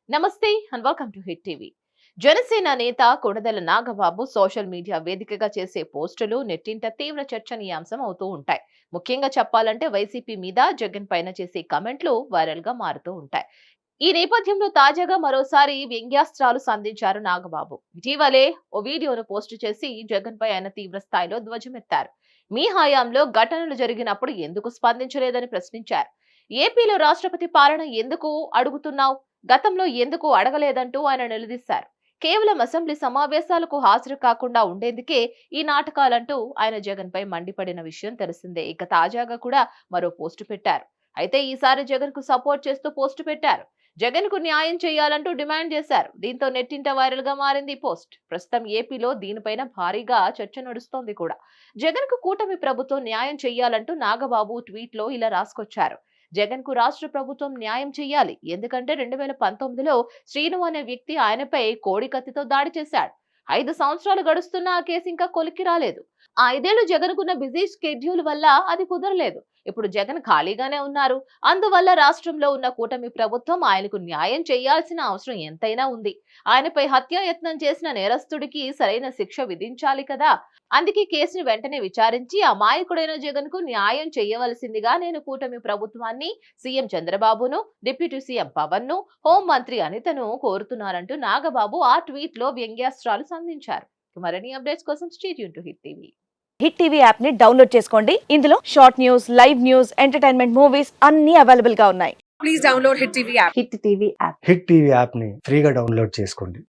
నమస్తే and welcome to hit TV. Janasena నేత Konidela Nagababu social media వేదికగా చేసే పోస్టులు నెట్టింట తీవ్ర చర్చనీయాంశం అవుతూ ఉంటాయి. ముఖ్యంగా చెప్పాలంటే వైసీపీ మీద జగన్ పైన చేసే కమెంట్లు వైరల్ గా మారుతూ ఉంటాయి. ఈ నేపథ్యంలో తాజాగా మరోసారి వ్యంగ్యాస్త్రాలు సంధించారు నాగబాబు. ఇటీవలే ఓ వీడియోను పోస్టు చేసి జగన్ పై ఆయన తీవ్ర స్థాయిలో ధ్వజమెత్తారు. మీ హయాంలో ఘటనలు జరిగినప్పుడు ఎందుకు స్పందించలేదని ప్రశ్నించారు. ఏపీలో రాష్ట్రపతి పాలన ఎందుకు అడుగుతున్నావు, గతంలో ఎందుకు అడగలేదంటూ ఆయన నిలదీశారు. కేవలం అసెంబ్లీ సమావేశాలకు హాజరు కాకుండా ఉండేందుకే ఈ నాటకాలంటూ ఆయన జగన్ పై మండిపడిన విషయం తెలిసిందే. ఇక తాజాగా కూడా మరో పోస్టు పెట్టారు. అయితే ఈసారి జగన్ కు సపోర్ట్ చేస్తూ పోస్టు పెట్టారు. జగన్ కు న్యాయం చేయాలంటూ డిమాండ్ చేశారు. దీంతో నెట్టింట వైరల్ గా మారింది ఈ పోస్ట్. ప్రస్తుతం ఏపీలో దీనిపైన భారీగా చర్చ నడుస్తోంది కూడా. జగన్ కు కూటమి ప్రభుత్వం న్యాయం చేయాలంటూ నాగబాబు ట్వీట్ లో ఇలా రాసుకొచ్చారు. జగన్ కు రాష్ట్ర ప్రభుత్వం న్యాయం చేయాలి. ఎందుకంటే 2019లో శ్రీను అనే వ్యక్తి ఆయనపై కోడి కత్తితో దాడి చేశాడు. 5 సంవత్సరాలు గడుస్తున్నా ఆ కేసు ఇంకా కొలిక్కి రాలేదు. ఆ 5 ఏళ్లు జగన్ కున్న బిజీ షెడ్యూల్ వల్ల అది కుదరలేదు. ఇప్పుడు జగన్ ఖాళీగానే ఉన్నారు. అందువల్ల రాష్ట్రంలో ఉన్న కూటమి ప్రభుత్వం ఆయనకు న్యాయం చేయాల్సిన అవసరం ఎంతైనా ఉంది. ఆయనపై హత్యాయత్నం చేసిన నేరస్తుడికి సరైన శిక్ష విధించాలి కదా. అందుకే కేసును వెంటనే విచారించి అమాయకుడైన జగన్ కు న్యాయం చేయవలసిందిగా నేను కూటమి ప్రభుత్వాన్ని, సీఎం చంద్రబాబును, డిప్యూటీ సీఎం పవన్ ను, హోం మంత్రి అనితను కోరుతున్నారంటూ నాగబాబు ఆ ట్వీట్ లో వ్యంగ్యాస్త్రాలు సంధించారు. మరిన్ని అప్డేట్స్ కోసం stay tune to hit TV. Hit TV app ని డౌన్లోడ్ చేసుకోండి. ఇందులో short news, live news, entertainment movies అన్ని అవైలబుల్ గా ఉన్నాయి. Please download Hit TV app. Hit TV app. Hit TV యాప్ని ఫ్రీగా డౌన్లోడ్ చేసుకోండి.